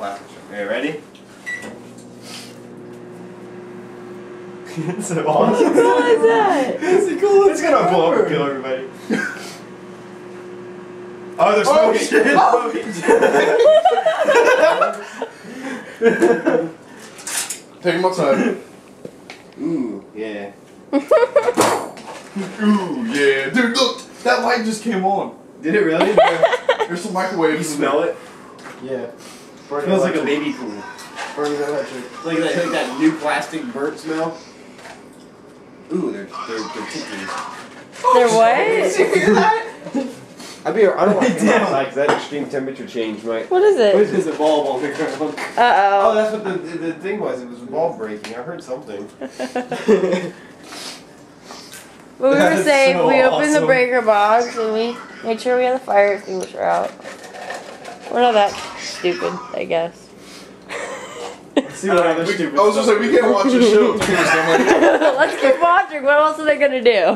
plastic strip. Okay, ready? It's so awesome. How cool is that? It's cool. It's gonna blow up and kill everybody. Oh, they're smoking. Take him outside. Ooh, yeah. Ooh, yeah. Dude, look! That light just came on. Did it really? There's some microwaves. You smell it? Yeah. It smells like a baby pool. Burning electric. Like that new plastic burnt smell. Ooh, they're ticking. They're what? Did you hear that? I don't want to come outside because that extreme temperature change might. What is it? There's a bulb on the ground. Oh, Uh-oh. that's what the thing was. It was a bulb breaking. I heard something. But we were That's safe. so We opened the awesome. breaker box and we made sure we had the fire extinguisher out. We're not that stupid, I guess. See what other stupid I was just like, we can't watch this show. Let's keep watching. What else are they gonna do?